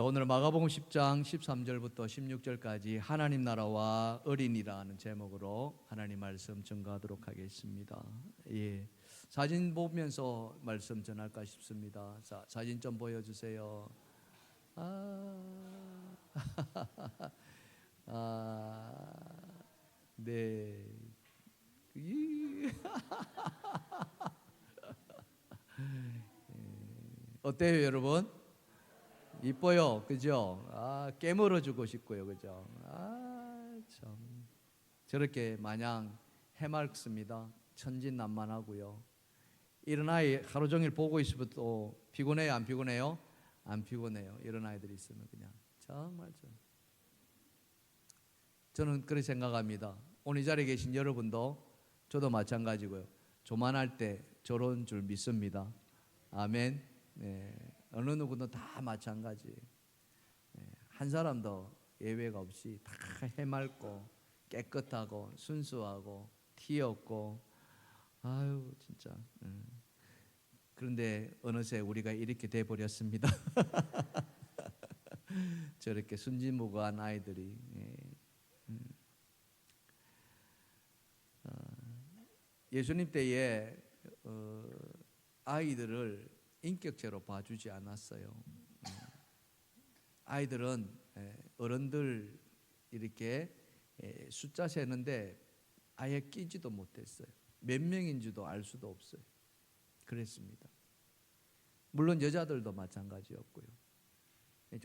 자, 오늘 마가복음 10장 13절부터 16절까지 하나님 나라와 어린이라는 제목으로 하나님 말씀 전가하도록 하겠습니다. 예, 사진 보면서 말씀 전할까 싶습니다. 자, 사진 좀 보여주세요. 네. 어때요, 여러분? 이뻐요, 그죠? 깨물어주고 싶고요, 그죠? 참 저렇게 마냥 해맑습니다. 천진난만하고요. 이런 아이 하루 종일 보고 있으면 또 피곤해요, 안 피곤해요? 안 피곤해요. 이런 아이들이 있으면 그냥 정말 저는 그렇게 생각합니다. 오늘 이 자리에 계신 여러분도 저도 마찬가지고요. 조만할 때 저런 줄 믿습니다. 아멘. 네. 어느 누구도 다 마찬가지. 한 사람도 예외가 없이 다 해맑고 깨끗하고 순수하고 티 없고 아유 진짜. 그런데 어느새 우리가 이렇게 돼 버렸습니다. 저렇게 순진무구한 아이들이. 예수님 때에 아이들을 인격체로 봐주지 않았어요. 아이들은 어른들 이렇게 숫자 세는데 아예 끼지도 못했어요. 몇 명인지도 알 수도 없어요. 그랬습니다. 물론 여자들도 마찬가지였고요.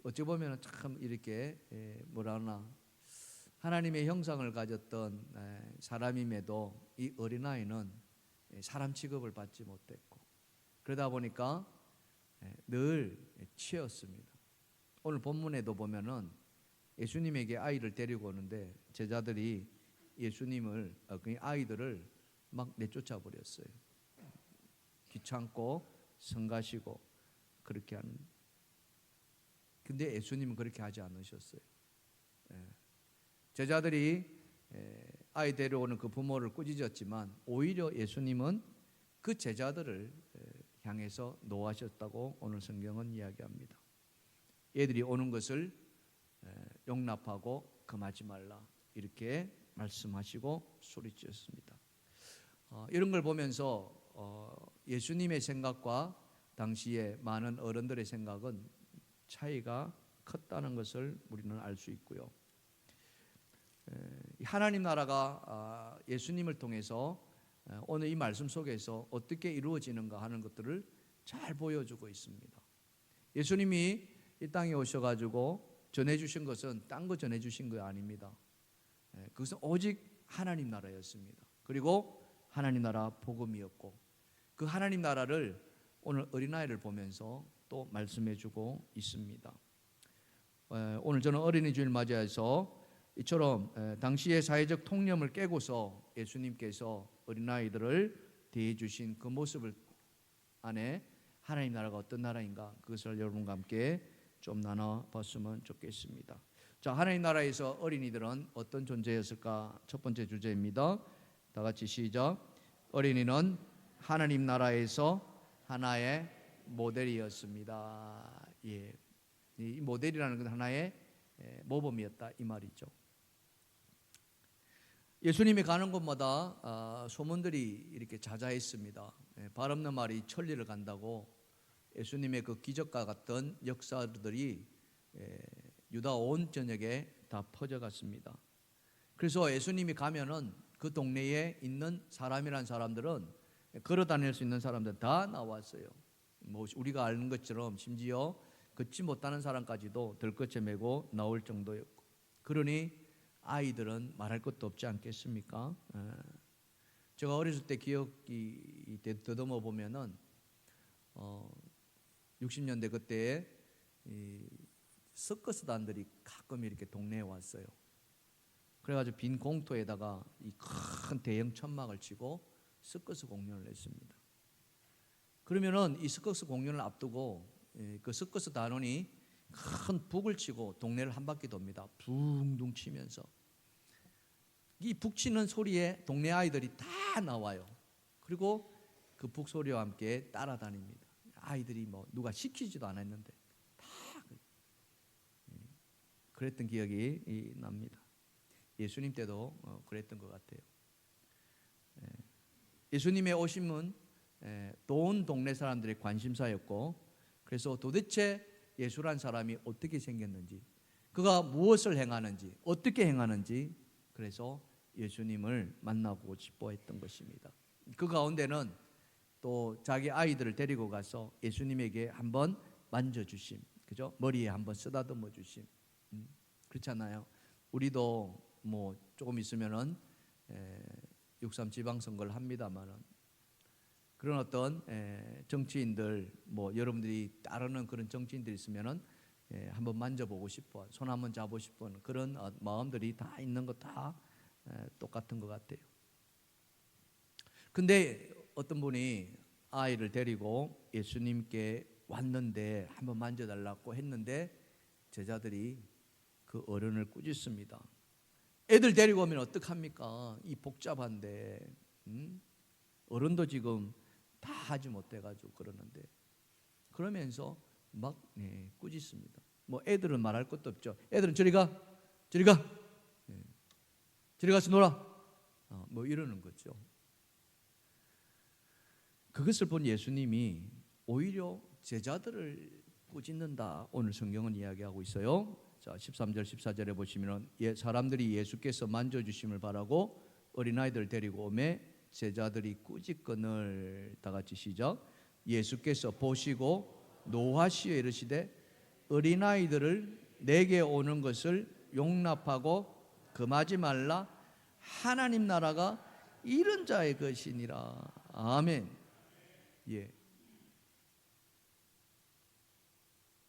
어찌 보면 참 이렇게 뭐라 하나 하나님의 형상을 가졌던 사람임에도 이 어린아이는 사람 취급을 받지 못했고 그러다 보니까 늘 치였습니다. 오늘 본문에도 보면은 예수님에게 아이를 데리고 오는데 제자들이 예수님을 그 아이들을 막 내쫓아 버렸어요. 귀찮고 성가시고 그렇게 하는. 근데 예수님은 그렇게 하지 않으셨어요. 제자들이 아이 데려오는 그 부모를 꾸짖었지만 오히려 예수님은 그 제자들을 향해서 노하셨다고 오늘 성경은 이야기합니다. 얘들이 오는 것을 용납하고 금하지 말라 이렇게 말씀하시고 소리치셨습니다. 이런 걸 보면서 예수님의 생각과 당시에 많은 어른들의 생각은 차이가 컸다는 것을 우리는 알 수 있고요. 하나님 나라가 예수님을 통해서 오늘 이 말씀 속에서 어떻게 이루어지는가 하는 것들을 잘 보여주고 있습니다. 예수님이 이 땅에 오셔가지고 전해주신 것은 딴 거 전해주신 거 아닙니다. 그것은 오직 하나님 나라였습니다. 그리고 하나님 나라 복음이었고 그 하나님 나라를 오늘 어린아이를 보면서 또 말씀해주고 있습니다. 오늘 저는 어린이 주일 맞이해서 이처럼 당시의 사회적 통념을 깨고서 예수님께서 어린아이들을 대해주신 그 모습을 안에 하나님 나라가 어떤 나라인가 그것을 여러분과 함께 좀 나눠봤으면 좋겠습니다. 자, 하나님 나라에서 어린이들은 어떤 존재였을까? 첫 번째 주제입니다. 다 같이 시작. 어린이는 하나님 나라에서 하나의 모델이었습니다. 예, 이 모델이라는 건 하나의 모범이었다 이 말이죠. 예수님이 가는 곳마다 소문들이 이렇게 자자했습니다. 발 없는 말이 천리를 간다고 예수님의 그 기적과 같은 역사들이 유다 온 전역에 다 퍼져갔습니다. 그래서 예수님이 가면은 그 동네에 있는 사람이란 사람들은 걸어 다닐 수 있는 사람들 다 나왔어요. 뭐 우리가 아는 것처럼 심지어 걷지 못하는 사람까지도 들것에 메고 나올 정도였고 그러니 아이들은 말할 것도 없지 않겠습니까? 제가 어렸을 때 기억이 더듬어 보면은 60년대 그때에 이 서커스단들이 가끔 이렇게 동네에 왔어요. 그래가지고 빈 공터에다가 이 큰 대형 천막을 치고 서커스 공연을 했습니다. 그러면은 이 서커스 공연을 앞두고 그 서커스 단원이 큰 북을 치고 동네를 한 바퀴 돕니다. 붕둥 치면서 이 북 치는 소리에 동네 아이들이 다 나와요. 그리고 그 북 소리와 함께 따라다닙니다. 아이들이 뭐 누가 시키지도 않았는데 다 그랬던 기억이 납니다. 예수님 때도 그랬던 것 같아요. 예수님의 오심은 온 동네 사람들의 관심사였고, 그래서 도대체 예수란 사람이 어떻게 생겼는지, 그가 무엇을 행하는지, 어떻게 행하는지, 그래서 예수님을 만나고 싶어 했던 것입니다. 그 가운데는 또 자기 아이들을 데리고 가서 예수님에게 한번 만져주심, 그죠? 머리에 한번 쓰다듬어 주심. 그렇잖아요. 우리도 뭐 조금 있으면은 6.3 지방선거를 합니다만은, 그런 어떤 정치인들, 뭐 여러분들이 따르는 그런 정치인들이 있으면은 한번 만져보고 싶어, 손 한번 잡고 싶은 그런 마음들이 다 있는 것 다 똑같은 것 같아요. 근데 어떤 분이 아이를 데리고 예수님께 왔는데 한번 만져달라고 했는데 제자들이 그 어른을 꾸짖습니다. 애들 데리고 오면 어떡합니까? 이 복잡한데, 어른도 지금 다 하지 못해가지고 그러는데, 그러면서 막 꾸짖습니다. 뭐 애들은 말할 것도 없죠. 애들은 저리 가, 저리 가, 저리 가서 놀아, 뭐 이러는 거죠. 그것을 본 예수님이 오히려 제자들을 꾸짖는다, 오늘 성경은 이야기하고 있어요. 자, 13절 14절에 보시면 사람들이 예수께서 만져주심을 바라고 어린아이들 데리고 오매 제자들이 꾸짖거늘. 다 같이 시작. 예수께서 보시고 노하시어 이르시되 어린아이들을 내게 오는 것을 용납하고 금하지 말라. 하나님 나라가 이런 자의 것이니라. 아멘. 예.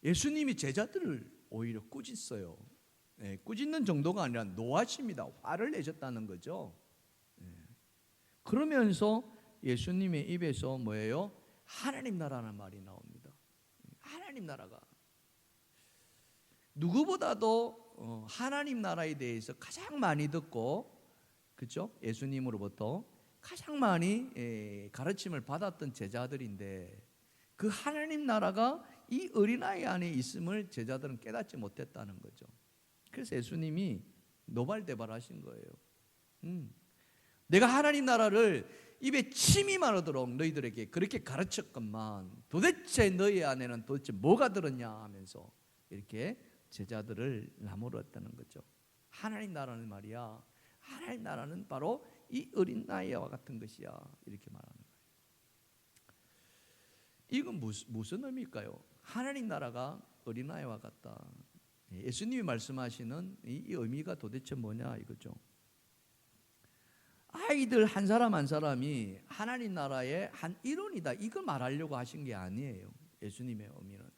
예수님이 제자들을 오히려 꾸짖어요. 꾸짖는 정도가 아니라 노하십니다. 화를 내셨다는 거죠. 그러면서 예수님의 입에서 뭐예요? 하나님 나라는 말이 나옵니다. 하나님 나라가 누구보다도 하나님 나라에 대해서 가장 많이 듣고, 그렇죠? 예수님으로부터 가장 많이 가르침을 받았던 제자들인데, 그 하나님 나라가 이 어린아이 안에 있음을 제자들은 깨닫지 못했다는 거죠. 그래서 예수님이 노발대발하신 거예요. 내가 하나님 나라를 입에 침이 마르도록 너희들에게 그렇게 가르쳤건만 도대체 너희 안에는 도대체 뭐가 들었냐 하면서 이렇게 제자들을 나무랐다는 거죠. 하나님 나라는 말이야, 하나님 나라는 바로 이 어린아이와 같은 것이야, 이렇게 말하는 거예요. 이건 무슨 의미일까요? 하나님 나라가 어린아이와 같다. 예수님이 말씀하시는 이 의미가 도대체 뭐냐 이거죠. 아이들 한 사람 한 사람이 하나님 나라의 한 일원이다, 이걸 말하려고 하신 게 아니에요. 예수님의 의미는,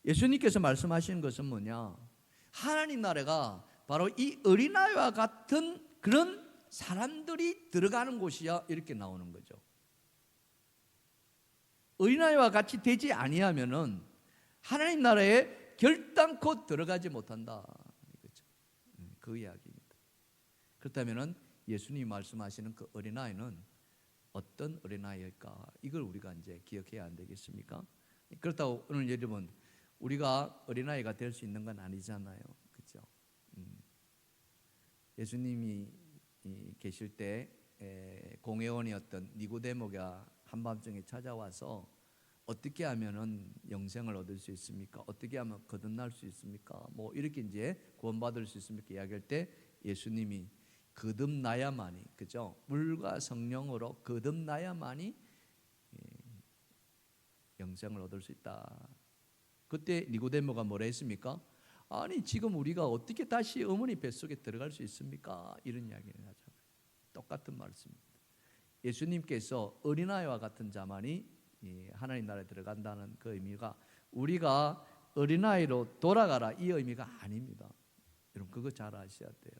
예수님께서 말씀하시는 것은 뭐냐, 하나님 나라가 바로 이 어린아이와 같은 그런 사람들이 들어가는 곳이야, 이렇게 나오는 거죠. 어린아이와 같이 되지 아니하면은 하나님 나라에 결단코 들어가지 못한다, 이거죠. 그 이야기입니다. 그렇다면은 예수님이 말씀하시는 그 어린아이는 어떤 어린아이일까? 이걸 우리가 이제 기억해야 안 되겠습니까? 그렇다고 오늘 여러분 우리가 어린아이가 될 수 있는 건 아니잖아요, 그렇죠? 예수님이 계실 때 공회원이었던 니고데모가 한밤중에 찾아와서 어떻게 하면은 영생을 얻을 수 있습니까? 어떻게 하면 거듭날 수 있습니까? 뭐 이렇게 이제 구원받을 수 있습니까? 이야기할 때 예수님이 거듭나야만이, 그죠? 물과 성령으로 거듭나야만이 영생을 얻을 수 있다. 그때 니고데모가 뭐라 했습니까? 아니 지금 우리가 어떻게 다시 어머니 뱃속에 들어갈 수 있습니까? 이런 이야기를 하잖아요. 똑같은 말씀입니다. 예수님께서 어린아이와 같은 자만이 하나님 나라에 들어간다는 그 의미가 우리가 어린아이로 돌아가라 이 의미가 아닙니다. 여러분 그거 잘 아셔야 돼요.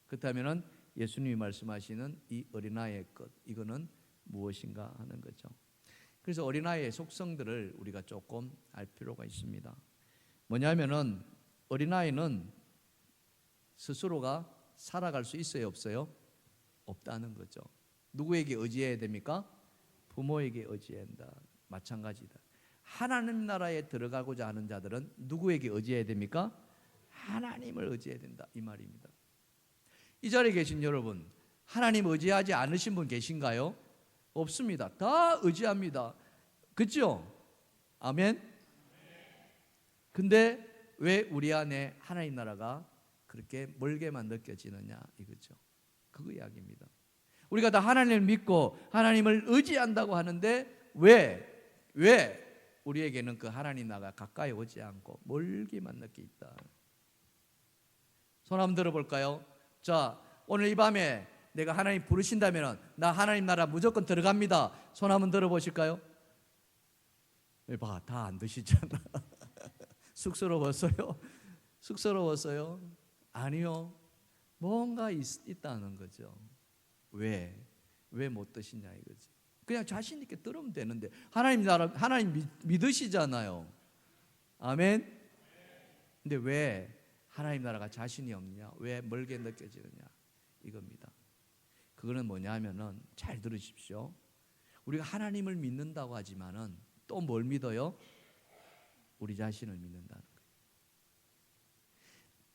그렇다면 예수님이 말씀하시는 이 어린아이의 것, 이거는 무엇인가 하는 거죠. 그래서 어린아이의 속성들을 우리가 조금 알 필요가 있습니다. 뭐냐면은 어린아이는 스스로가 살아갈 수 있어요, 없어요? 없다는 거죠. 누구에게 의지해야 됩니까? 부모에게 의지해야 한다. 마찬가지다. 하나님 나라에 들어가고자 하는 자들은 누구에게 의지해야 됩니까? 하나님을 의지해야 된다 이 말입니다. 이 자리에 계신 여러분, 하나님 의지하지 않으신 분 계신가요? 없습니다. 다 의지합니다. 그렇죠? 아멘. 근데 왜 우리 안에 하나님 나라가 그렇게 멀게만 느껴지느냐 이거죠. 그거 이야기입니다. 우리가 다 하나님을 믿고 하나님을 의지한다고 하는데 왜 우리에게는 그 하나님 나라가 가까이 오지 않고 멀기만 느끼다. 손 한번 들어볼까요? 자, 오늘 이 밤에 내가 하나님 부르신다면 나 하나님 나라 무조건 들어갑니다. 손 한번 들어보실까요? 봐, 다 안 드시잖아. 쑥스러웠어요? 쑥스러웠어요? 아니요. 뭔가 있다는 거죠. 왜 못 드시냐 이거지. 그냥 자신 있게 들으면 되는데 하나님 나라 하나님 믿으시잖아요. 아멘. 근데 왜 하나님 나라가 자신이 없냐? 왜 멀게 느껴지느냐? 이겁니다. 그거는 뭐냐 하면은 잘 들으십시오. 우리가 하나님을 믿는다고 하지만은 또 뭘 믿어요? 우리 자신을 믿는다는 거예요.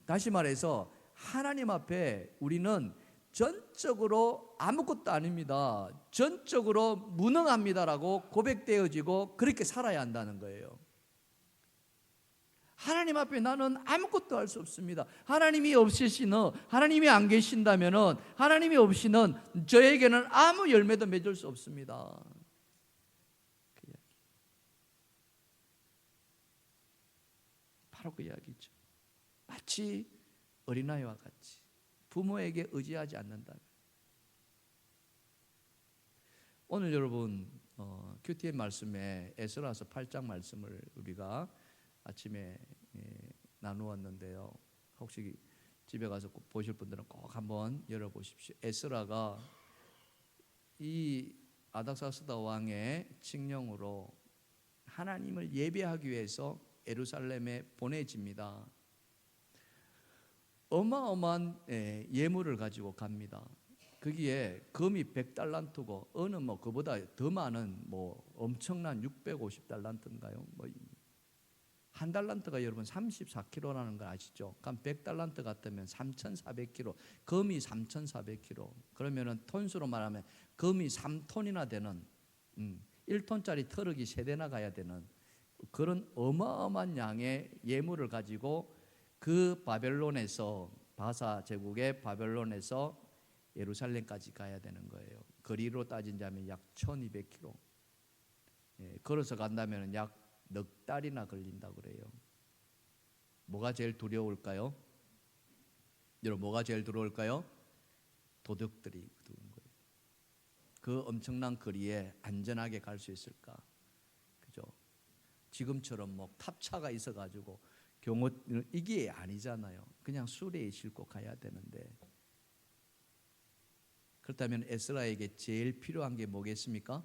다시 말해서 하나님 앞에 우리는 전적으로 아무것도 아닙니다. 전적으로 무능합니다라고 고백되어지고 그렇게 살아야 한다는 거예요. 하나님 앞에 나는 아무것도 할 수 없습니다. 하나님이 없으시는, 하나님이 안 계신다면은, 하나님이 없이는 저에게는 아무 열매도 맺을 수 없습니다. 그 이야기. 바로 그 이야기죠. 마치 어린아이와 같이 부모에게 의지하지 않는다면. 오늘 여러분 QTM 말씀에 에스라서 8장 말씀을 우리가 아침에 나누었는데요. 혹시 집에 가서 꼭 보실 분들은 꼭 한번 열어보십시오. 에스라가 이 아닥사스다 왕의 칙령으로 하나님을 예배하기 위해서 예루살렘에 보내집니다. 어마어마한 예물을 가지고 갑니다. 거기에 금이 100달란트고 어느 그보다 더 많은 엄청난 650달란트인가요? 한 달란트가 여러분 34kg라는 걸 아시죠? 그럼 100달란트 같으면 3,400kg, 금이 3,400kg. 그러면은 톤수로 말하면 금이 3톤이나 되는 1톤짜리 트럭이 3대나 가야 되는 그런 어마어마한 양의 예물을 가지고 그 바벨론에서 바사 제국의 바벨론에서 예루살렘까지 가야 되는 거예요. 거리로 따진다면 약 1200km. 걸어서 간다면 약 넉 달이나 걸린다 그래요. 뭐가 제일 두려울까요? 여러분 뭐가 제일 두려울까요? 도둑들이 두려운 거예요. 그 엄청난 거리에 안전하게 갈 수 있을까? 그죠? 지금처럼 탑차가 있어가지고 경호 이게 아니잖아요. 그냥 수레에 싣고 가야 되는데. 그렇다면 에스라에게 제일 필요한 게 뭐겠습니까?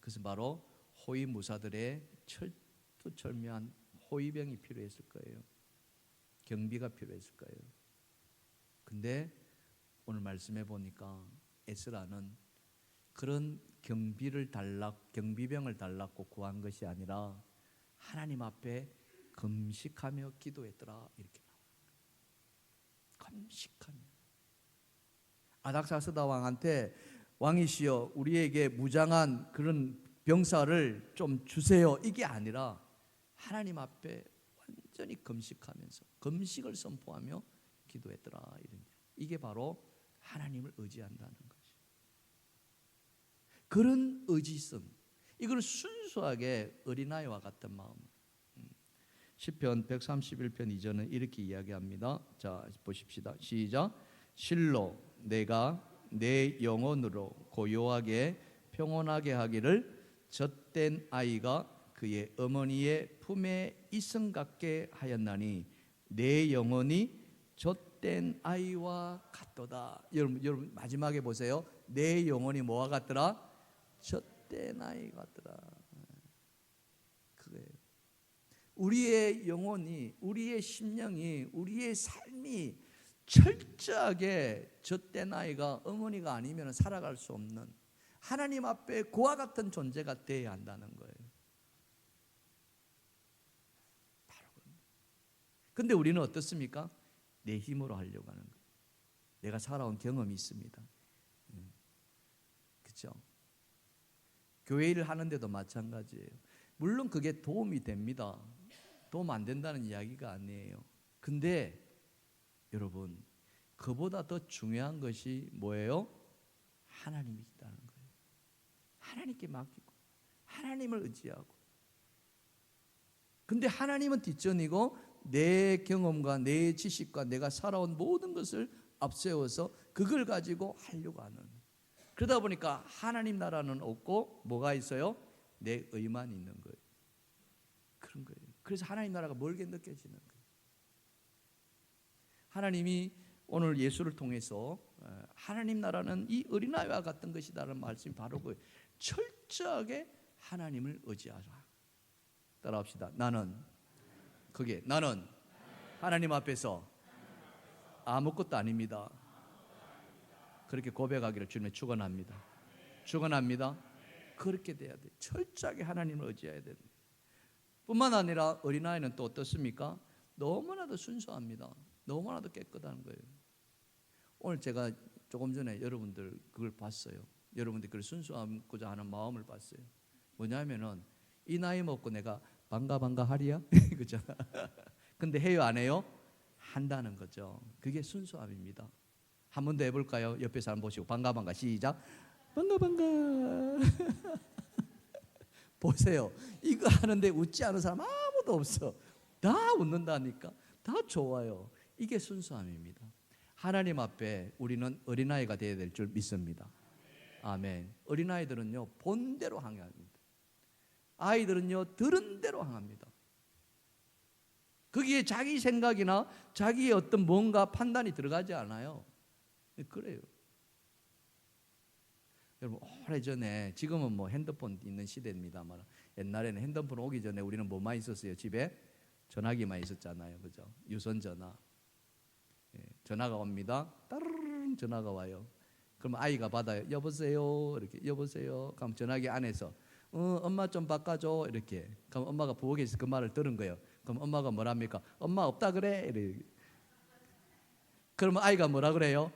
그것은 바로 호위무사들의 철두철미한 호위병이 필요했을 거예요. 경비가 필요했을 거예요. 근데 오늘 말씀해 보니까 에스라는 그런 경비병을 달라고 구한 것이 아니라 하나님 앞에 금식하며 기도했더라 이렇게 나와요. 금식하며. 아닥사스다 왕한테 왕이시여 우리에게 무장한 그런 병사를 좀 주세요 이게 아니라 하나님 앞에 완전히 금식하면서 금식을 선포하며 기도했더라 이런. 이게 바로 하나님을 의지한다는 것이. 그런 의지성, 이걸 순수하게 어린아이와 같은 마음. 시편 131편 2절은 이렇게 이야기합니다. 자 보십시다. 시작. 실로 내가 내 영혼으로 고요하게 평온하게 하기를 젖된 아이가 그의 어머니의 품에 이승 같게 하였나니 내 영혼이 젖된 아이와 같도다. 여러분 마지막에 보세요. 내 영혼이 뭐와 같더라? 젖된 아이 같더라. 그거예요. 우리의 영혼이, 우리의 심령이, 우리의 삶이 철저하게 젖된 아이가 어머니가 아니면 살아갈 수 없는 하나님 앞에 그와 같은 존재가 되어야 한다는 거예요. 바로 근데 우리는 어떻습니까? 내 힘으로 하려고 하는 거예요. 내가 살아온 경험이 있습니다. 그렇죠? 교회 일을 하는데도 마찬가지예요. 물론 그게 도움이 됩니다. 도움 안 된다는 이야기가 아니에요. 근데 여러분, 그보다 더 중요한 것이 뭐예요? 하나님이 있다는 거예요. 하나님께 맡기고 하나님을 의지하고. 근데 하나님은 뒷전이고 내 경험과 내 지식과 내가 살아온 모든 것을 앞세워서 그걸 가지고 하려고 하는. 그러다 보니까 하나님 나라는 없고 뭐가 있어요? 내 의만 있는 거예요. 그런 거예요. 그래서 하나님 나라가 멀게 느껴지는 거예요. 하나님이 오늘 예수를 통해서 하나님 나라는 이 어린아이와 같은 것이다라는 말씀이 바로 그 철저하게 하나님을 의지하라. 따라합시다. 나는 하나님 앞에서 아무것도 아닙니다. 그렇게 고백하기를 주님의 축원합니다. 축원합니다. 그렇게 돼야 돼. 철저하게 하나님을 의지해야 돼. 뿐만 아니라 어린아이는 또 어떻습니까? 너무나도 순수합니다. 너무나도 깨끗한 거예요. 오늘 제가 조금 전에 여러분들 그걸 봤어요. 여러분들 그걸 순수하고자 하는 마음을 봤어요. 뭐냐면은 이 나이 먹고 내가 반가 하리야? 그죠? 근데 해요 안 해요? 한다는 거죠. 그게 순수함입니다. 한 번 더 해볼까요? 옆에 사람 보시고 반가 시작. 반가 보세요. 이거 하는데 웃지 않은 사람 아무도 없어. 다 웃는다니까. 다 좋아요. 이게 순수함입니다. 하나님 앞에 우리는 어린아이가 되어야 될 줄 믿습니다. 아멘. 어린아이들은요 본대로 항해합니다. 아이들은요 들은 대로 항합니다. 거기에 자기 생각이나 자기의 어떤 뭔가 판단이 들어가지 않아요. 그래요. 여러분 오래전에, 지금은 뭐 핸드폰 있는 시대입니다만 옛날에는 핸드폰 오기 전에 우리는 뭐만 있었어요? 집에 전화기만 있었잖아요. 그죠? 유선 전화. 전화가 옵니다. 따르릉 전화가 와요. 그럼 아이가 받아요. 여보세요. 이렇게 여보세요. 그럼 전화기 안에서 엄마 좀 바꿔줘. 이렇게. 그럼 엄마가 부엌에서 그 말을 들은 거예요. 그럼 엄마가 뭐랍니까? 엄마 없다 그래. 이렇게. 그러면 아이가 뭐라 그래요?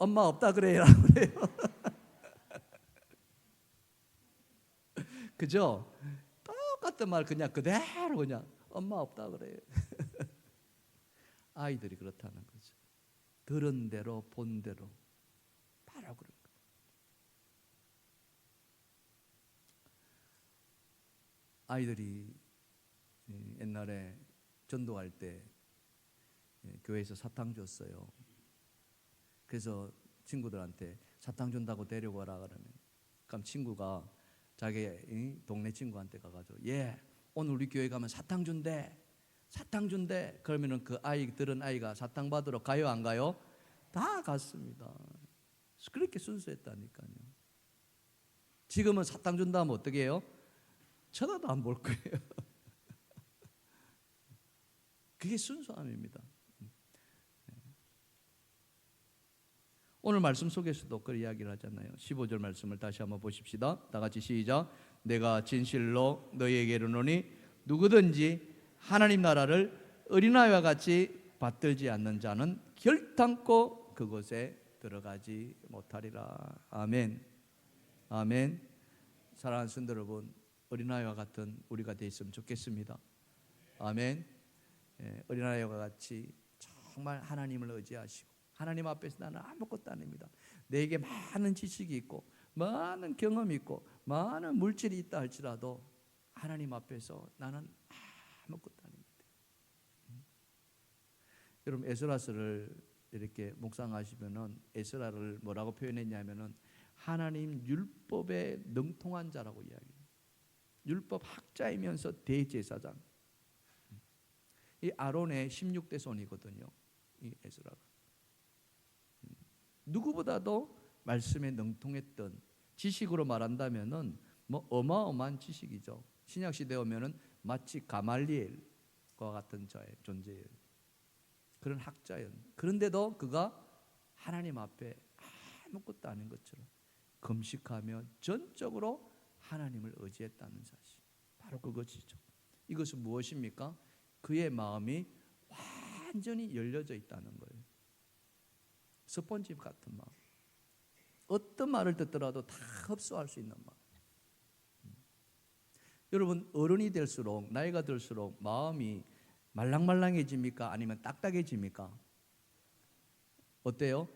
엄마 없다 그래라고 그래요. 그죠? 똑같은 말 그냥 그대로 그냥 엄마 없다 그래요. 아이들이 그렇다는 거죠. 들은 대로 본 대로 바로 그런 거예요. 아이들이 옛날에 전도할 때 교회에서 사탕 줬어요. 그래서 친구들한테 사탕 준다고 데리고 와라 그러면, 그럼 친구가 자기 동네 친구한테 가가지고 오늘 우리 교회 가면 사탕 준대. 그러면은 그 들은 아이가 사탕 받으러 가요 안 가요? 다 갔습니다. 그렇게 순수했다니까요. 지금은 사탕 준다 하면 어떻게 해요? 쳐다도 안 볼 거예요. 그게 순수함입니다. 오늘 말씀 속에서도 그 이야기를 하잖아요. 15절 말씀을 다시 한번 보십시다. 다 같이 시작. 내가 진실로 너희에게 이르노니 누구든지 하나님 나라를 어린아이와 같이 받들지 않는 자는 결단코 그곳에 들어가지 못하리라. 아멘. 아멘. 사랑하는 성도 여러분, 어린아이와 같은 우리가 되어 있으면 좋겠습니다. 아멘. 어린아이와 같이 정말 하나님을 의지하시고, 하나님 앞에서 나는 아무것도 아닙니다. 내게 많은 지식이 있고 많은 경험이 있고 많은 물질이 있다 할지라도 하나님 앞에서 나는 아무것도 아닙니다. 여러분 에스라서를 이렇게 묵상하시면은 에스라를 뭐라고 표현했냐면은 하나님 율법에 능통한 자라고 이야기해요. 율법 학자이면서 대제사장. 이 아론의 16대 손이거든요. 이 에스라가. 누구보다도 말씀에 능통했던, 지식으로 말한다면은 뭐 어마어마한 지식이죠. 신약 시대 오면은 마치 가말리엘과 같은 자의 존재예요. 그런 학자였. 그런데도 그가 하나님 앞에 아무것도 아닌 것처럼 금식하며 전적으로 하나님을 의지했다는 사실. 바로 그것이죠. 이것은 무엇입니까? 그의 마음이 완전히 열려져 있다는 거예요. 스펀지 같은 마음. 어떤 말을 듣더라도 다 흡수할 수 있는 마음. 여러분, 어른이 될수록, 나이가 들수록 마음이 말랑말랑해집니까? 아니면 딱딱해집니까? 어때요?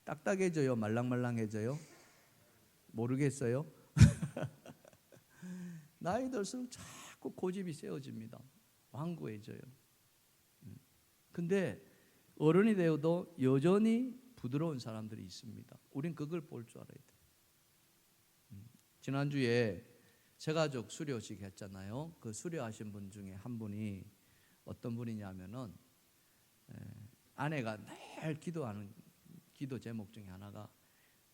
딱딱해져요? 말랑말랑해져요? 모르겠어요? 나이 들수록 자꾸 고집이 세워집니다. 완고해져요. 근데 어른이 되어도 여전히 부드러운 사람들이 있습니다. 우린 그걸 볼 줄 알아야 돼요. 지난주에 새가족 수료식 했잖아요. 그 수료하신 분 중에 한 분이 어떤 분이냐면은 아내가 늘 기도하는 기도 제목 중에 하나가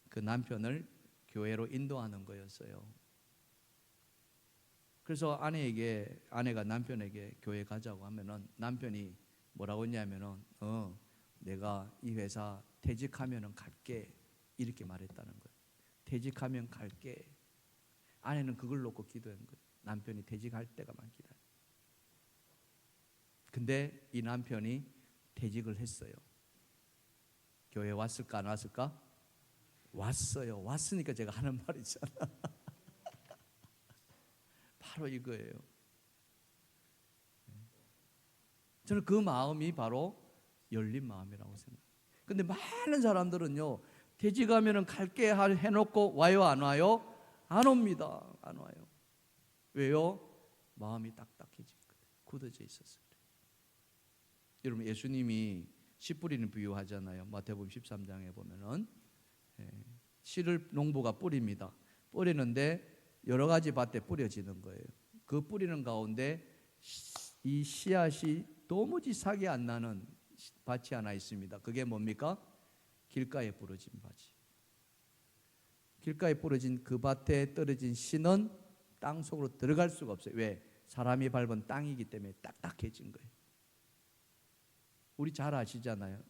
그 남편을 교회로 인도하는 거였어요. 그래서 아내가 남편에게 교회 가자고 하면은 남편이 뭐라고 했냐면은 내가 이 회사 퇴직하면은 갈게 이렇게 말했다는 거예요. 퇴직하면 갈게. 아내는 그걸 놓고 기도한 거예요. 남편이 퇴직할 때가만 기다려. 근데 이 남편이 퇴직을 했어요. 교회 왔을까 안 왔을까? 왔어요. 왔으니까 제가 하는 말이잖아. 바로 이거예요. 저는 그 마음이 바로 열린 마음이라고 생각해요. 근데 많은 사람들은요, 퇴직하면 갈게 해놓고 와요 안 와요? 안 옵니다. 안 와요. 왜요? 마음이 딱딱해진 거예요. 굳어져 있었어요. 여러분, 예수님이 씨 뿌리는 비유하잖아요. 마태복음 13장에 보면은 씨를 농부가 뿌립니다. 뿌리는데 여러 가지 밭에 뿌려지는 거예요. 그 뿌리는 가운데 이 씨앗이 도무지 삭이 안 나는 밭이 하나 있습니다. 그게 뭡니까? 길가에 부러진 밭이. 길가에 부러진 그 밭에 떨어진 씨는 땅 속으로 들어갈 수가 없어요. 왜? 사람이 밟은 땅이기 때문에 딱딱해진 거예요. 우리 잘 아시잖아요.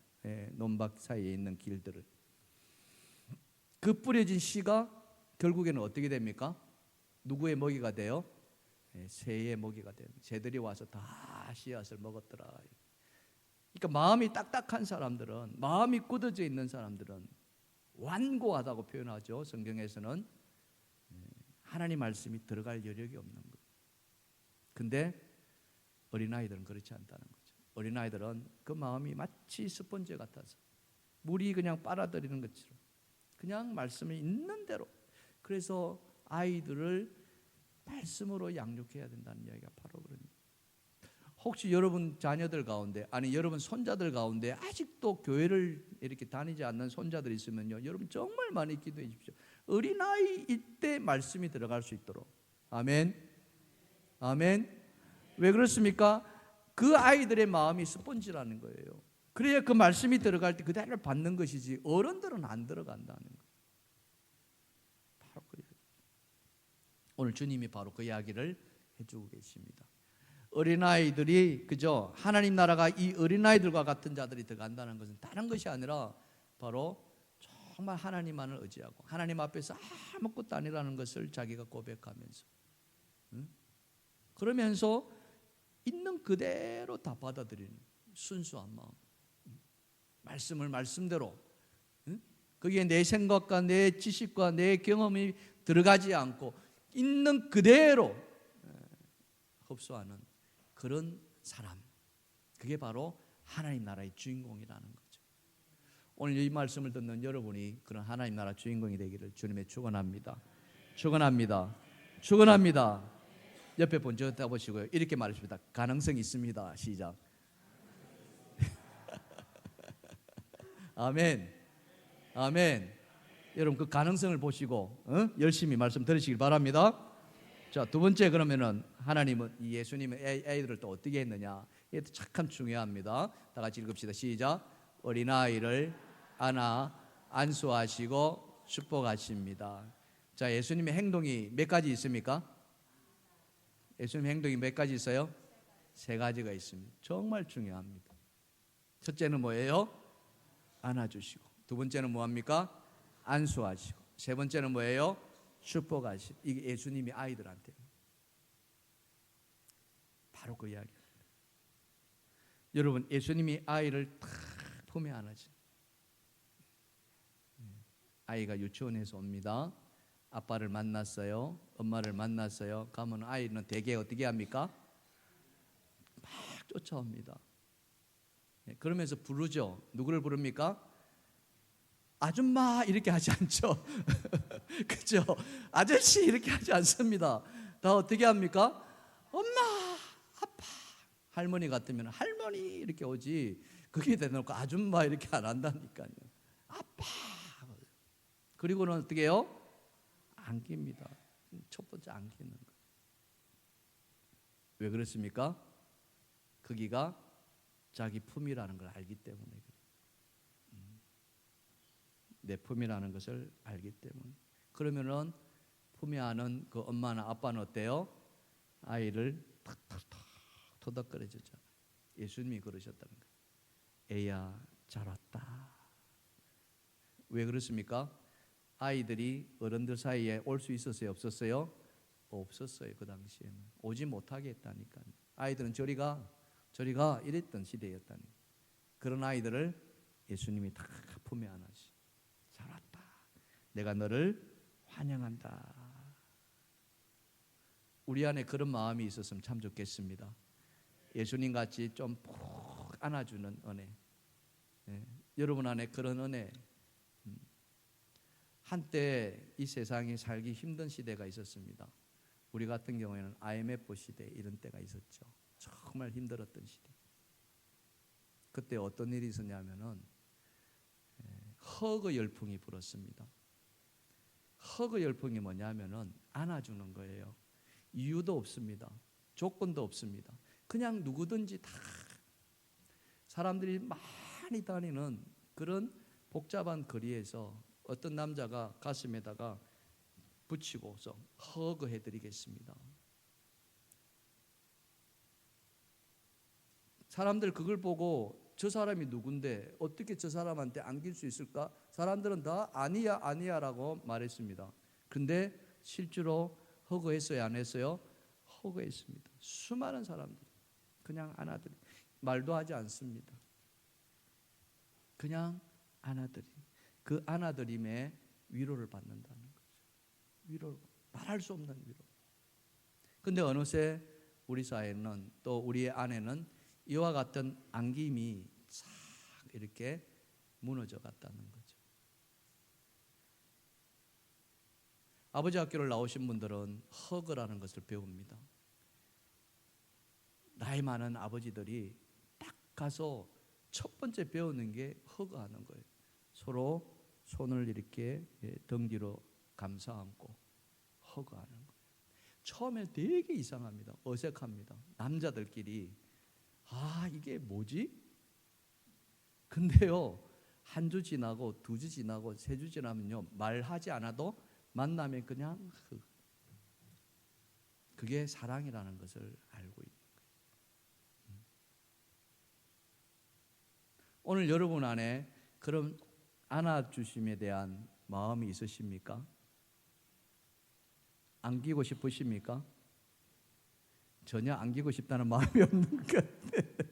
논밭 사이에 있는 길들을. 그 뿌려진 씨가 결국에는 어떻게 됩니까? 누구의 먹이가 돼요? 새의 먹이가 돼요. 새들이 와서 다 씨앗을 먹었더라. 그러니까 마음이 딱딱한 사람들은, 마음이 굳어져 있는 사람들은 완고하다고 표현하죠. 성경에서는 하나님 말씀이 들어갈 여력이 없는 거예요. 근데 어린아이들은 그렇지 않다는 거죠. 어린아이들은 그 마음이 마치 스펀지 같아서 물이 그냥 빨아들이는 것처럼 그냥 말씀이 있는 대로. 그래서 아이들을 말씀으로 양육해야 된다는 이야기가 바로 그럽니다. 혹시 여러분 자녀들 가운데, 아니 여러분 손자들 가운데 아직도 교회를 이렇게 다니지 않는 손자들 있으면요, 여러분 정말 많이 기도해 주십시오. 어린아이일 때 말씀이 들어갈 수 있도록. 아멘. 아멘. 왜 그렇습니까? 그 아이들의 마음이 스펀지라는 거예요. 그래야 그 말씀이 들어갈 때 그대로 받는 것이지 어른들은 안 들어간다는 거예요. 바로 그 이야기. 오늘 주님이 바로 그 이야기를 해주고 계십니다. 어린아이들이, 그죠? 하나님 나라가 이 어린아이들과 같은 자들이 들어간다는 것은 다른 것이 아니라 바로 정말 하나님만을 의지하고 하나님 앞에서 아무것도 아니라는 것을 자기가 고백하면서, 그러면서 있는 그대로 다 받아들이는 순수한 마음. 말씀을 말씀대로, 거기에 내 생각과 내 지식과 내 경험이 들어가지 않고 있는 그대로 흡수하는 그런 사람, 그게 바로 하나님 나라의 주인공이라는 거죠. 오늘 이 말씀을 듣는 여러분이 그런 하나님 나라 주인공이 되기를 주님의 축원합니다. 축원합니다. 축원합니다. 옆에 본적 보시고요, 이렇게 말하십니다. 가능성이 있습니다. 시작. 아멘. 아멘. 여러분 그 가능성을 보시고 열심히 말씀 들으시길 바랍니다. 자, 두 번째, 그러면은 하나님은, 이 예수님은 아이들을 또 어떻게 했느냐? 이것도 참 중요합니다. 다 같이 읽읍시다. 시작. 어린아이를 안아 안수하시고 축복하십니다. 자, 예수님의 행동이 몇 가지 있습니까? 예수님의 행동이 몇 가지 있어요? 세 가지가 있습니다. 정말 중요합니다. 첫째는 뭐예요? 안아주시고, 두 번째는 뭐합니까? 안수하시고, 세 번째는 뭐예요? 축복하시고. 이게 예수님이 아이들한테 바로 그 이야기입니다. 여러분, 예수님이 아이를 탁 품에 안으지. 아이가 유치원에서 옵니다. 아빠를 만났어요. 엄마를 만났어요. 가면 아이는 대개 어떻게 합니까? 막 쫓아옵니다. 그러면서 부르죠. 누구를 부릅니까? 아줌마 이렇게 하지 않죠. 그죠? 아저씨 이렇게 하지 않습니다. 다 어떻게 합니까? 엄마, 아빠, 할머니 같으면 할머니 이렇게 오지. 그게 대놓고 아줌마 이렇게 안 한다니까요. 아빠. 그리고는 어떻게 해요? 안깁니다. 첫 번째 안기는 거. 왜 그렇습니까? 거기가 자기 품이라는 걸 알기 때문에 그래요. 내 품이라는 것을 알기 때문에. 그러면은 품에 안은 그 엄마나 아빠는 어때요? 아이를 탁탁탁 토닥거려 주잖아요. 예수님이 그러셨다는 거예요. 애야 잘 왔다. 왜 그렇습니까? 아이들이 어른들 사이에 올 수 있었어요? 없었어요? 없었어요. 그 당시에는 오지 못하게 했다니까요. 아이들은 저리가 이랬던 시대였다니. 그런 아이들을 예수님이 다 품에 안으시. 잘 왔다. 내가 너를 환영한다. 우리 안에 그런 마음이 있었으면 참 좋겠습니다. 예수님 같이 좀 푹 안아주는 은혜. 여러분 안에 그런 은혜. 한때 이 세상에 살기 힘든 시대가 있었습니다. 우리 같은 경우에는 IMF 시대 이런 때가 있었죠. 정말 힘들었던 시대. 그때 어떤 일이 있었냐면은 허그 열풍이 불었습니다. 허그 열풍이 뭐냐면은 안아주는 거예요. 이유도 없습니다. 조건도 없습니다. 그냥 누구든지 다 사람들이 많이 다니는 그런 복잡한 거리에서 어떤 남자가 가슴에다가 붙이고서 허그 해드리겠습니다. 사람들 그걸 보고 저 사람이 누군데 어떻게 저 사람한테 안길 수 있을까? 사람들은 다 아니야 라고 말했습니다. 근데 실제로 허그했어요? 안 했어요? 허그했습니다. 수많은 사람들 그냥 안아드리 말도 하지 않습니다. 그냥 안아드리 그 안아드림에 위로를 받는다는 거죠. 위로 말할 수 없는 위로. 근데 어느새 우리 사회는 또 우리 안에는 이와 같은 안김이 싹 이렇게 무너져 갔다는 거죠. 아버지 학교를 나오신 분들은 허그라는 것을 배웁니다. 나이 많은 아버지들이 딱 가서 첫 번째 배우는 게 허그하는 거예요. 서로 손을 이렇게 등 뒤로 감싸 안고 허그하는 거예요. 처음에 되게 이상합니다. 어색합니다. 남자들끼리 이게 뭐지? 근데요, 한 주 지나고 두 주 지나고 세 주 지나면요, 말하지 않아도 만나면 그냥 그게 사랑이라는 것을 알고 있는 거예요. 오늘 여러분 안에 그런 안아주심에 대한 마음이 있으십니까? 안기고 싶으십니까? 전혀 안기고 싶다는 마음이 없는 것 같아요.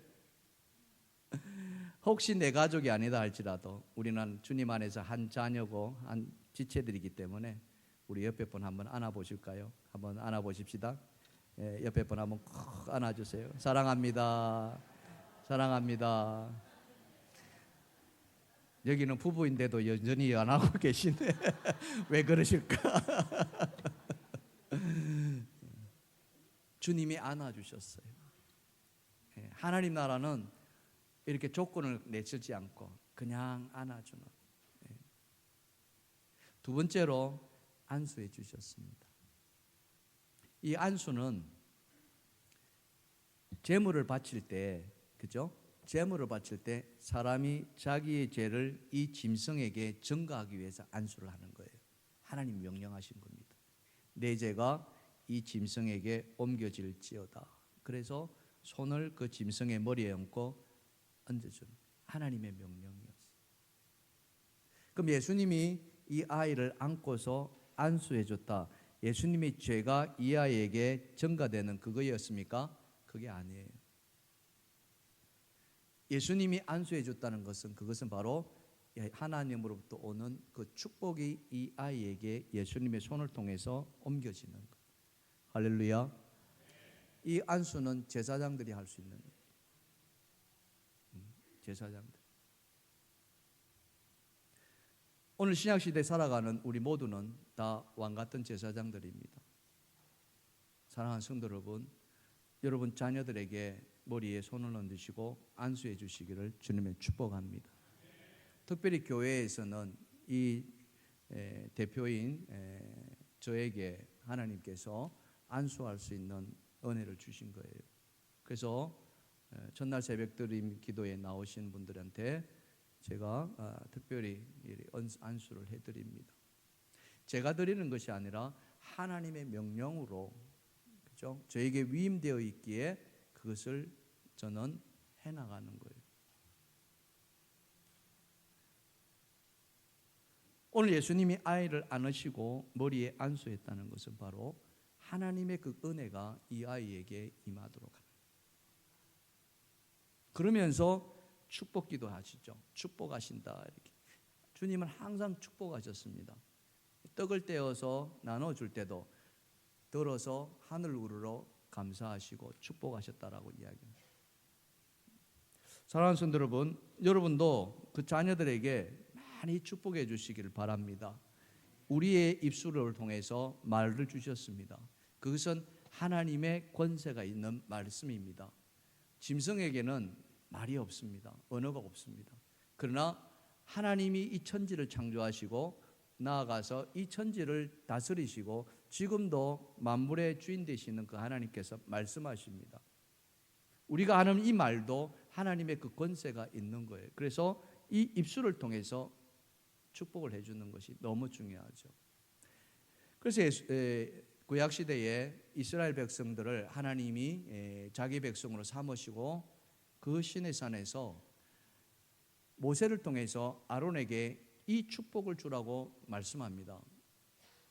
혹시 내 가족이 아니다 할지라도 우리는 주님 안에서 한 자녀고 한 지체들이기 때문에 우리 옆에 분 한번 안아보실까요? 한번 안아보십시다. 옆에 분 한번 콕 안아주세요. 사랑합니다. 사랑합니다. 여기는 부부인데도 여전히 안 하고 계시네. 왜 그러실까? 주님이 안아주셨어요. 하나님 나라는 이렇게 조건을 내치지 않고 그냥 안아주는. 두 번째로 안수해 주셨습니다. 이 안수는 제물을 바칠 때, 그죠? 제물을 바칠 때 사람이 자기의 죄를 이 짐승에게 전가하기 위해서 안수를 하는 거예요. 하나님 명령하신 겁니다. 내 죄가 이 짐승에게 옮겨질지어다. 그래서 손을 그 짐승의 머리에 얹고 얹어주는 하나님의 명령이었어요. 그럼 예수님이 이 아이를 안고서 안수해 줬다. 예수님의 죄가 이 아이에게 전가되는 그거였습니까? 그게 아니에요. 예수님이 안수해 줬다는 것은 그것은 바로 하나님으로부터 오는 그 축복이 이 아이에게 예수님의 손을 통해서 옮겨지는 것. 할렐루야. 이 안수는 제사장들이 할 수 있는 거예요. 제사장들. 오늘 신약시대에 살아가는 우리 모두는 다 왕같은 제사장들입니다. 사랑하는 성도 여러분, 여러분 자녀들에게 머리에 손을 얹으시고 안수해 주시기를 주님의 축복합니다. 특별히 교회에서는 이 대표인 저에게 하나님께서 안수할 수 있는 은혜를 주신 거예요. 그래서 전날 새벽 드림 기도에 나오신 분들한테 제가 특별히 안수를 해드립니다. 제가 드리는 것이 아니라 하나님의 명령으로, 그렇죠? 저에게 위임되어 있기에 그것을 저는 해나가는 거예요. 오늘 예수님이 아이를 안으시고 머리에 안수했다는 것은 바로 하나님의 그 은혜가 이 아이에게 임하도록 합니다. 그러면서 축복기도 하시죠. 축복하신다 이렇게. 주님은 항상 축복하셨습니다. 떡을 떼어서 나눠줄 때도 들어서 하늘 우러러 감사하시고 축복하셨다라고 이야기합니다. 사랑하는 성도 여러분, 여러분도 그 자녀들에게 많이 축복해 주시기를 바랍니다. 우리의 입술을 통해서 말을 주셨습니다. 그것은 하나님의 권세가 있는 말씀입니다. 짐승에게는 말이 없습니다. 언어가 없습니다. 그러나 하나님이 이 천지를 창조하시고 나아가서 이 천지를 다스리시고 지금도 만물의 주인 되시는 그 하나님께서 말씀하십니다. 우리가 하는 이 말도 하나님의 그 권세가 있는 거예요. 그래서 이 입술을 통해서 축복을 해주는 것이 너무 중요하죠. 그래서 구약시대에 이스라엘 백성들을 하나님이 자기 백성으로 삼으시고 그 시내산에서 모세를 통해서 아론에게 이 축복을 주라고 말씀합니다.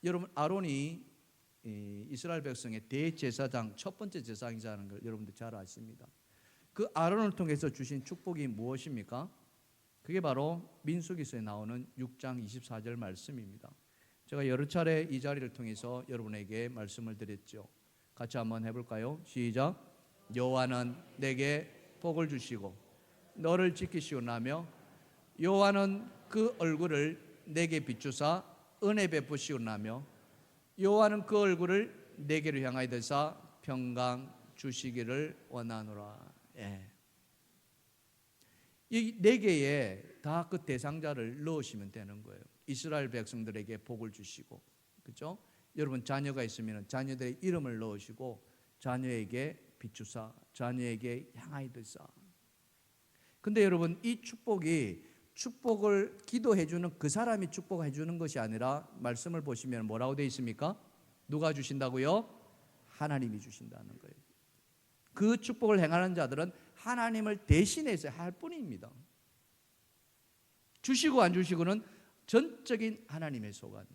여러분, 아론이 이스라엘 백성의 대제사장, 첫 번째 제사장이라는 걸 여러분들 잘 아십니다. 그 아론을 통해서 주신 축복이 무엇입니까? 그게 바로 민수기서에 나오는 6장 24절 말씀입니다. 제가 여러 차례 이 자리를 통해서 여러분에게 말씀을 드렸죠. 같이 한번 해볼까요? 시작. 여호와는 내게 복을 주시고 너를 지키시오나며 여호와는 그 얼굴을 내게 비추사 은혜 베푸시오나며 여호와는 그 얼굴을 내게로 향하여 드사 평강 주시기를 원하노라. 이 네 개에 다 그 대상자를 넣으시면 되는 거예요. 이스라엘 백성들에게 복을 주시고, 그렇죠? 여러분 자녀가 있으면 자녀들의 이름을 넣으시고 자녀에게 비추사 자녀에게 향하여 드사. 근데 여러분 이 축복을 기도해 주는 그 사람이 축복해 주는 것이 아니라 말씀을 보시면 뭐라고 되어 있습니까? 누가 주신다고요? 하나님이 주신다는 거예요. 그 축복을 행하는 자들은 하나님을 대신해서 할 뿐입니다. 주시고 안 주시고는 전적인 하나님의 소관.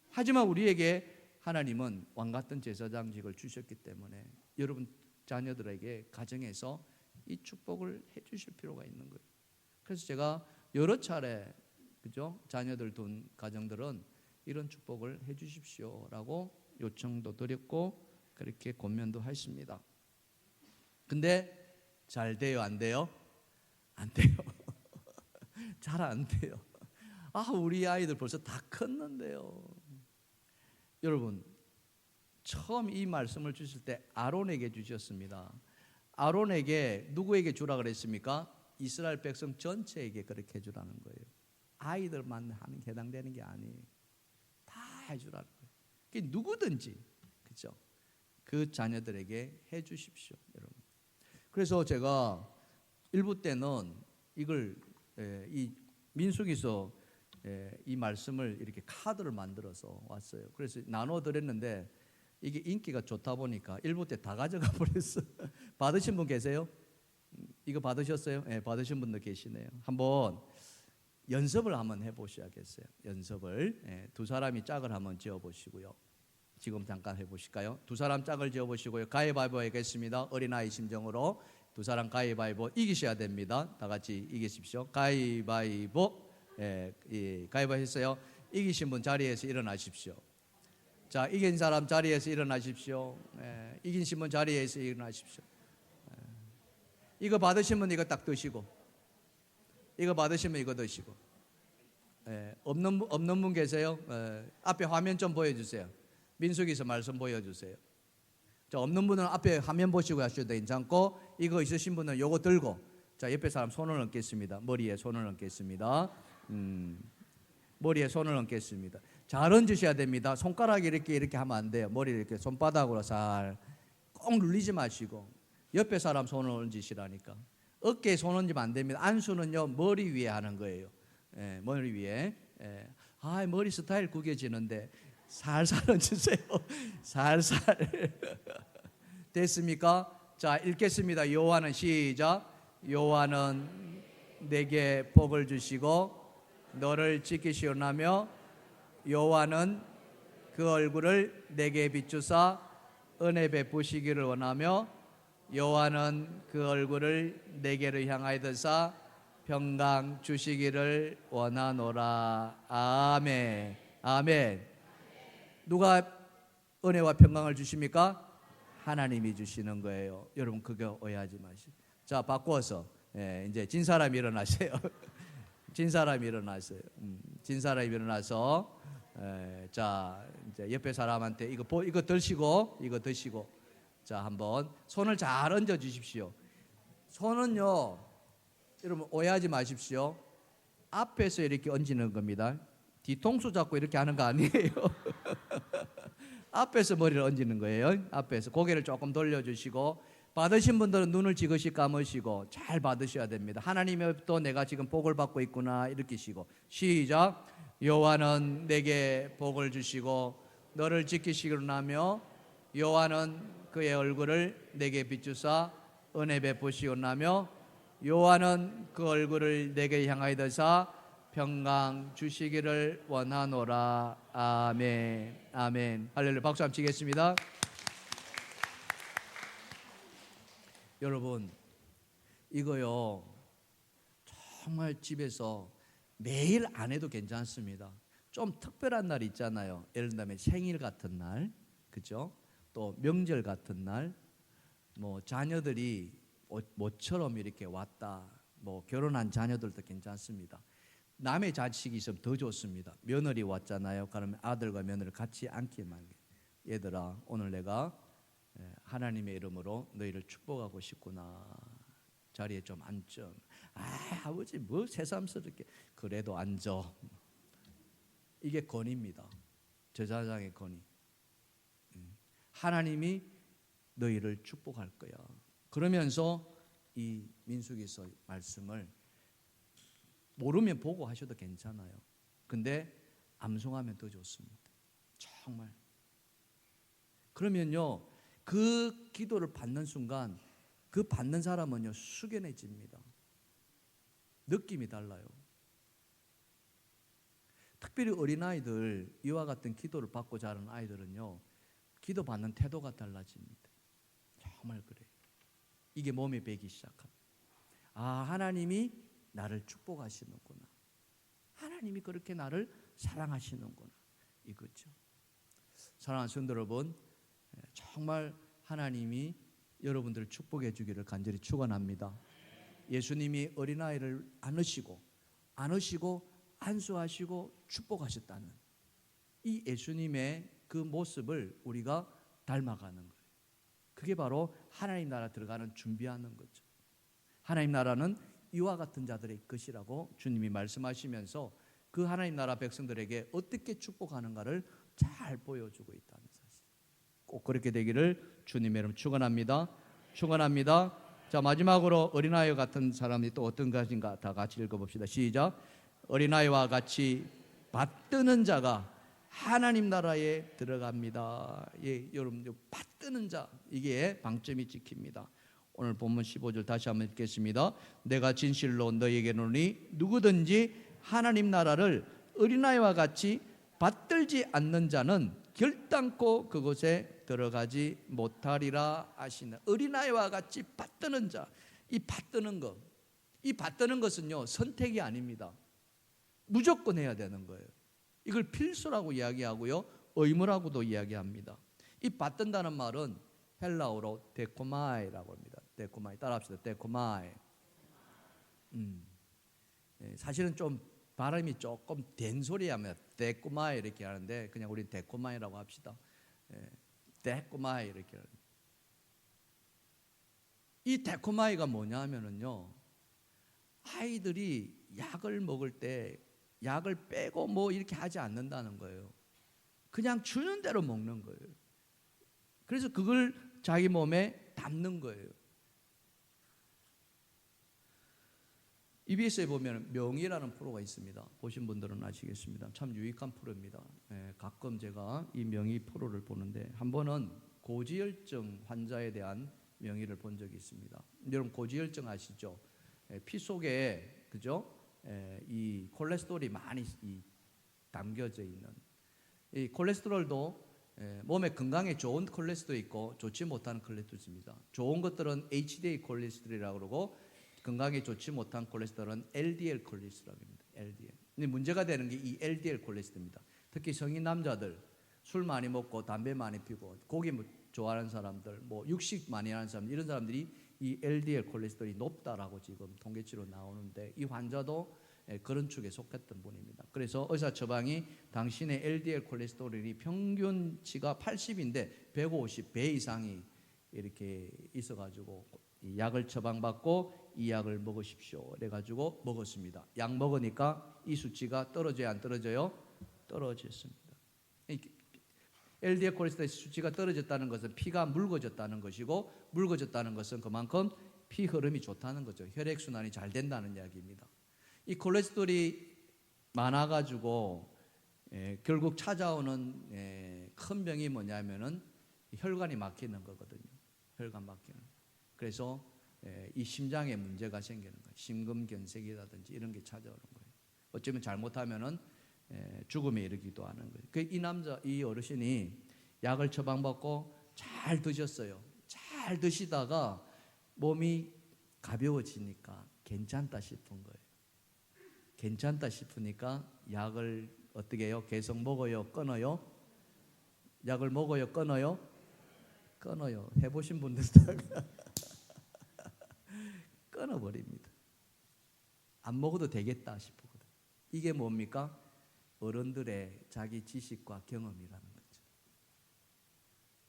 하지만 우리에게 하나님은 왕같은 제사장직을 주셨기 때문에 여러분 자녀들에게 가정에서 이 축복을 해 주실 필요가 있는 거예요. 그래서 제가 여러 차례, 그죠? 자녀들 둔 가정들은 이런 축복을 해 주십시오라고 요청도 드렸고 그렇게 권면도 했습니다. 근데 잘 돼요, 안 돼요? 안 돼요. 잘 안 돼요. 우리 아이들 벌써 다 컸는데요. 여러분, 처음 이 말씀을 주실 때 아론에게 주셨습니다. 아론에게 누구에게 주라 그랬습니까? 이스라엘 백성 전체에게 그렇게 해주라는 거예요. 아이들만 하는 해당되는 게 아니에요. 다 해주라는 거예요. 그게 누구든지, 그렇죠? 그 자녀들에게 해주십시오, 여러분. 그래서 제가 일부 때는 이걸 이 민수기서 이 말씀을 이렇게 카드를 만들어서 왔어요. 그래서 나눠 드렸는데 이게 인기가 좋다 보니까 일부 때 다 가져가 버렸어요. 받으신 분 계세요? 이거 받으셨어요? 네, 받으신 분도 계시네요. 한번 연습을 한번 해보셔야겠어요. 연습을 두 사람이 짝을 한번 지어보시고요. 지금 잠깐 해보실까요? 두 사람 짝을 지어보시고요. 가위바위보 하겠습니다. 어린아이 심정으로 두 사람 가위바위보 이기셔야 됩니다. 다 같이 이기십시오. 가위바위보. 가위바위보 했어요. 이기신 분 자리에서 일어나십시오. 자, 이긴 사람 자리에서 일어나십시오. 이기신 분 자리에서 일어나십시오. 이거 받으신 분 이거 딱 드시고, 이거 받으시면 이거 드시고. 없는 분 계세요? 앞에 화면 좀 보여주세요. 민수기서 말씀 보여주세요. 자, 없는 분은 앞에 화면 보시고 하셔도 괜찮고, 이거 있으신 분은 요거 들고, 자, 옆에 사람 손을 얹겠습니다. 머리에 손을 얹겠습니다. 머리에 손을 얹겠습니다. 잘 얹으셔야 됩니다. 손가락이 이렇게 하면 안 돼요. 머리를 이렇게 손바닥으로 살 꼭 눌리지 마시고, 옆에 사람 손을 얹으시라니까. 어깨에 손 얹으면 안 됩니다. 안수는요, 머리 위에 하는 거예요. 머리 위에. 머리 스타일 구겨지는데 살살 얹으세요. 살살. 됐습니까? 자, 읽겠습니다. 요한은 시작. 요한은 내게 복을 주시고 너를 지키시오나며 요한은 그 얼굴을 내게 비추사 은혜 베푸시기를 원하며 요한은 그 얼굴을 내게로 향하여 드사 평강 주시기를 원하노라. 아멘. 아멘. 누가 은혜와 평강을 주십니까? 하나님이 주시는 거예요. 여러분 그거 오해하지 마시고. 자, 바꿔서 이제 진 사람이 일어나세요. 진 사람이 일어나세요. 진 사람이 일어나서 자, 이제 옆에 사람한테 이거 드시고, 이거 드시고. 자, 한번 손을 잘 얹어 주십시오. 손은요, 여러분 오해하지 마십시오. 앞에서 이렇게 얹는 겁니다. 뒤통수 잡고 이렇게 하는 거 아니에요. 앞에서 머리를 얹는 거예요. 앞에서 고개를 조금 돌려주시고, 받으신 분들은 눈을 지그시 감으시고 잘 받으셔야 됩니다. 하나님으로부터 내가 지금 복을 받고 있구나 이렇게 시고. 시작. 요한은 내게 복을 주시고 너를 지키시기로 하며 요한은 그의 얼굴을 내게 비추사 은혜 베푸시오나며 요한은 그 얼굴을 내게 향하여 드사 평강 주시기를 원하노라. 아멘. 아멘. 할렐루야. 박수 한번 치겠습니다. 여러분, 이거요 정말 집에서 매일 안 해도 괜찮습니다. 좀 특별한 날 있잖아요. 예를 들면 생일 같은 날, 그죠? 또 명절 같은 날, 뭐 자녀들이 모처럼 이렇게 왔다, 뭐 결혼한 자녀들도 괜찮습니다. 남의 자식이 있으면 더 좋습니다. 며느리 왔잖아요. 그러면 아들과 며느리 같이 앉기만. 얘들아, 오늘 내가 하나님의 이름으로 너희를 축복하고 싶구나. 자리에 좀 앉죠. 아버지 뭐 새삼스럽게. 그래도 앉아. 이게 권위입니다. 제사장의 권위. 하나님이 너희를 축복할 거야. 그러면서 이 민수기서 말씀을 모르면 보고 하셔도 괜찮아요. 근데 암송하면 더 좋습니다. 정말. 그러면요, 그 기도를 받는 순간 그 받는 사람은요 숙연해집니다. 느낌이 달라요. 특별히 어린아이들, 이와 같은 기도를 받고 자라는 아이들은요 기도 받는 태도가 달라집니다. 정말 그래요. 이게 몸에 배기 시작합니다. 하나님이 나를 축복하시는구나. 하나님이 그렇게 나를 사랑하시는구나. 이거죠. 사랑하는 성도 여러분, 정말 하나님이 여러분들을 축복해 주기를 간절히 축원합니다. 예수님이 어린아이를 안으시고 안수하시고 축복하셨다는 이 예수님의 그 모습을 우리가 닮아가는 거예요. 그게 바로 하나님 나라 들어가는 준비하는 거죠. 하나님 나라는 이와 같은 자들의 것이라고 주님이 말씀하시면서 그 하나님 나라 백성들에게 어떻게 축복하는가를 잘 보여주고 있다는 사실. 꼭 그렇게 되기를 주님의 이름 축원합니다. 축원합니다. 자, 마지막으로 어린아이 같은 사람이 또 어떤 것인가 다 같이 읽어봅시다. 시작. 어린아이와 같이 받드는 자가 하나님 나라에 들어갑니다. 여러분, 받드는 자, 이게 방점이 찍힙니다. 오늘 본문 15절 다시 한번 읽겠습니다. 내가 진실로 너희에게 이르노니 누구든지 하나님 나라를 어린아이와 같이 받들지 않는 자는 결단코 그곳에 들어가지 못하리라 하시는. 어린아이와 같이 받드는 자, 이 받드는 것, 이 받드는 것은요 선택이 아닙니다. 무조건 해야 되는 거예요. 이걸 필수라고 이야기하고요 의무라고도 이야기합니다. 이 받든다는 말은 헬라어로 데코마이라고 합니다. 데코마이 따라합시다. 데코마이. 사실은 좀 발음이 조금 된 소리 하면 데코마이 이렇게 하는데 그냥 우리 데코마이라고 합시다. 데코마이 이렇게 하는. 이 데코마이가 뭐냐 하면은요 아이들이 약을 먹을 때 약을 빼고 뭐 이렇게 하지 않는다는 거예요. 그냥 주는 대로 먹는 거예요. 그래서 그걸 자기 몸에 담는 거예요. EBS에 보면 명의라는 프로가 있습니다. 보신 분들은 아시겠습니다. 참 유익한 프로입니다. 가끔 제가 이 명의 프로를 보는데 한 번은 고지혈증 환자에 대한 명의를 본 적이 있습니다. 여러분 고지혈증 아시죠? 피 속에 그죠? 이 콜레스테롤이 많이 담겨져 있는 이 콜레스테롤도 몸에 건강에 좋은 콜레스테롤이 있고 좋지 못한 콜레스테롤이 있습니다. 좋은 것들은 HDL 콜레스테롤이라고 그러고 건강에 좋지 못한 콜레스테롤은 LDL 콜레스테롤입니다. LDL. 근데 문제가 되는 게 이 LDL 콜레스테롤입니다. 특히 성인 남자들 술 많이 먹고 담배 많이 피고 고기 좋아하는 사람들, 뭐 육식 많이 하는 사람들 이런 사람들이 이 LDL 콜레스테롤이 높다라고 지금 통계치로 나오는데 이 환자도 그런 축에 속했던 분입니다. 그래서 의사 처방이 당신의 LDL 콜레스테롤이 평균치가 80인데 150 배 이상이 이렇게 있어가지고 이 약을 처방받고 이 약을 먹으십시오. 그래가지고 먹었습니다. 약 먹으니까 이 수치가 떨어져야 안 떨어져요? 떨어졌습니다. LDL 콜레스테롤 수치가 떨어졌다는 것은 피가 묽어졌다는 것이고 묽어졌다는 것은 그만큼 피 흐름이 좋다는 거죠. 혈액순환이 잘 된다는 이야기입니다. 이 콜레스테롤이 많아가지고 결국 찾아오는 큰 병이 뭐냐면은 혈관이 막히는 거거든요. 혈관 막히는. 그래서 이 심장에 문제가 생기는 거예요. 심근경색이라든지 이런 게 찾아오는 거예요. 어쩌면 잘못하면은 죽음에 이르기도 하는 거예요. 이 남자, 이 어르신이 약을 처방받고 잘 드셨어요. 잘 드시다가 몸이 가벼워지니까 괜찮다 싶은 거예요. 괜찮다 싶으니까 약을 어떻게 해요? 계속 먹어요? 끊어요? 약을 먹어요? 끊어요? 끊어요. 해보신 분들도 끊어버립니다. 안 먹어도 되겠다 싶거든. 이게 뭡니까? 어른들의 자기 지식과 경험이라는 거죠.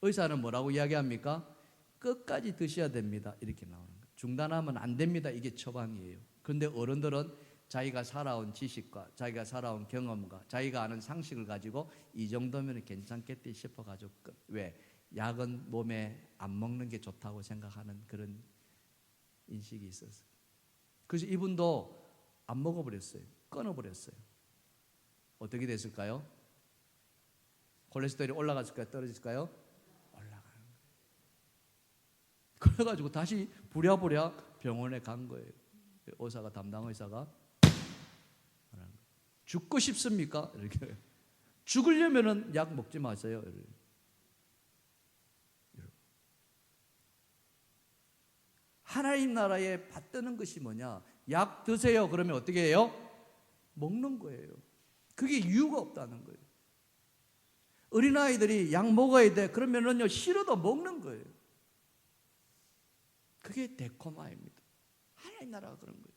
의사는 뭐라고 이야기합니까? 끝까지 드셔야 됩니다. 이렇게 나오는 거예요. 중단하면 안 됩니다. 이게 처방이에요. 그런데 어른들은 자기가 살아온 지식과 자기가 살아온 경험과 자기가 아는 상식을 가지고 이 정도면 괜찮겠지 싶어가지고 왜? 약은 몸에 안 먹는 게 좋다고 생각하는 그런 인식이 있었어요. 그래서 이분도 안 먹어버렸어요. 끊어버렸어요. 어떻게 됐을까요? 콜레스테롤이 올라갔을까요? 떨어졌을까요? 올라가는 거예요. 그래가지고 다시 부랴부랴 병원에 간 거예요. 의사가 담당 의사가 죽고 싶습니까? 이렇게 죽으려면은 약 먹지 마세요. 하나님 나라에 받드는 것이 뭐냐? 약 드세요. 그러면 어떻게 해요? 먹는 거예요. 그게 이유가 없다는 거예요. 어린아이들이 약 먹어야 돼. 그러면은요, 싫어도 먹는 거예요. 그게 데코마입니다. 하나님 나라가 그런 거예요.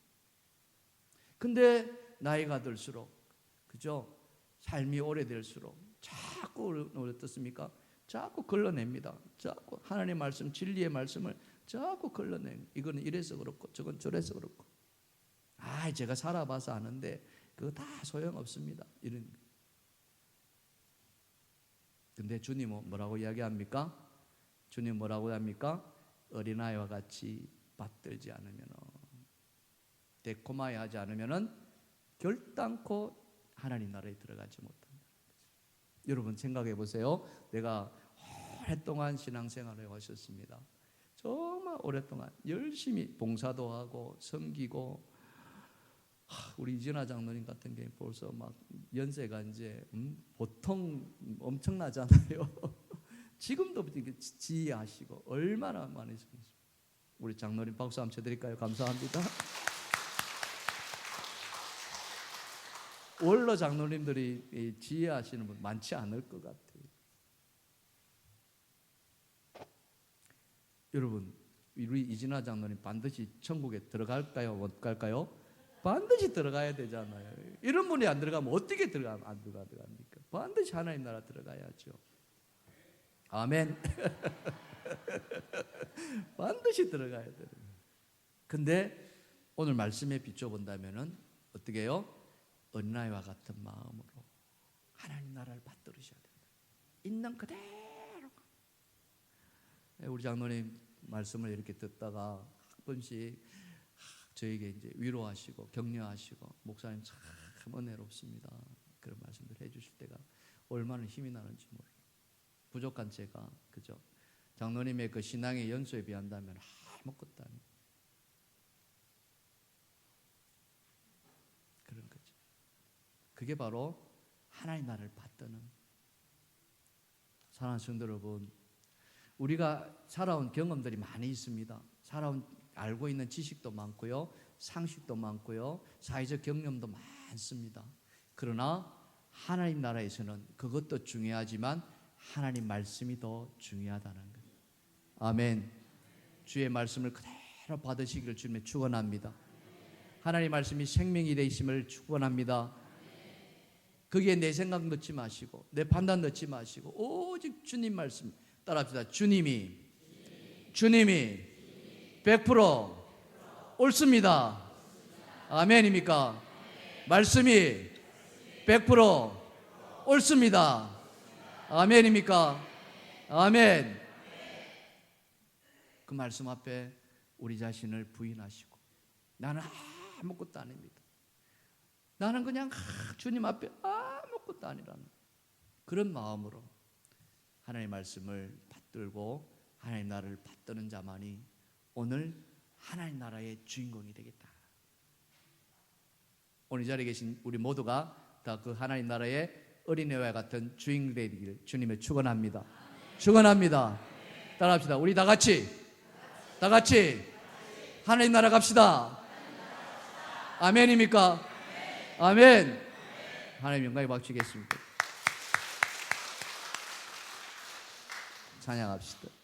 근데 나이가 들수록, 그죠? 삶이 오래될수록 자꾸 어떻습니까? 자꾸 걸러냅니다. 자꾸 하나님의 말씀, 진리의 말씀을 자꾸 걸러내. 이거는 이래서 그렇고 저건 저래서 그렇고. 제가 살아봐서 아는데 그거 다 소용없습니다. 이런. 근데 주님은 뭐라고 이야기합니까? 주님 뭐라고 합니까? 어린아이와 같이 받들지 않으면, 데코마이 하지 않으면은 결단코 하나님 나라에 들어가지 못한다. 여러분 생각해 보세요. 내가 오랫동안 신앙생활을 하셨습니다. 정말 오랫동안 열심히 봉사도 하고 섬기고, 우리 이진아 장로님 같은 경우 벌써 막 연세가 이제 보통 엄청나잖아요. 지금도 지휘하시고 얼마나 많이 섬기십니까? 우리 장로님 박수 한번 쳐드릴까요? 감사합니다. 원로 장로님들이 지혜하시는 분 많지 않을 것 같아요. 여러분, 우리 이진아 장로님 반드시 천국에 들어갈까요? 못 갈까요? 반드시 들어가야 되잖아요. 이런 분이 안 들어가면 어떻게 안 들어갑니까? 반드시 하나님 나라 들어가야죠. 아멘. 반드시 들어가야 돼요. 근데 오늘 말씀에 비춰본다면은 어떻게 해요? 어린아이와 같은 마음으로 하나님 나라를 받들으셔야 된다. 있는 그대로. 우리 장로님 말씀을 이렇게 듣다가 가끔씩 저에게 이제 위로하시고 격려하시고 목사님 참 은혜롭습니다. 그런 말씀들 해주실 때가 얼마나 힘이 나는지 몰라요. 부족한 제가 그죠? 장로님의 그 신앙의 연소에 비한다면 아무것도 아니에요. 그런 거죠. 그게 바로 하나님 나라를 받드는. 사랑하는 성도 여러분, 우리가 살아온 경험들이 많이 있습니다. 알고 있는 지식도 많고요, 상식도 많고요, 사회적 경험도 많습니다. 그러나 하나님 나라에서는 그것도 중요하지만 하나님 말씀이 더 중요하다는 거예요. 아멘. 주의 말씀을 그대로 받으시기를 주님의 축원합니다. 하나님 말씀이 생명이 되심을 축원합니다. 거기에 내 생각 넣지 마시고 내 판단 넣지 마시고 오직 주님 말씀 따라합시다. 주님이 100% 옳습니다. 아멘입니까? 말씀이 100% 옳습니다. 아멘입니까? 아멘. 그 말씀 앞에 우리 자신을 부인하시고 나는 아무것도 아닙니다. 나는 그냥 주님 앞에 아무것도 아니라는 그런 마음으로 하나님의 말씀을 받들고 하나님 나라를 받드는 자만이 오늘 하나님 나라의 주인공이 되겠다. 오늘 이 자리에 계신 우리 모두가 다 그 하나님 나라의 어린애와 같은 주인공이 되기를 주님의 축원합니다. 축원합니다. 따라합시다. 우리 다 같이 하나님 나라 갑시다. 아멘입니까? 아멘. 하나님 영광에 박수겠습니다. 찬양합시다.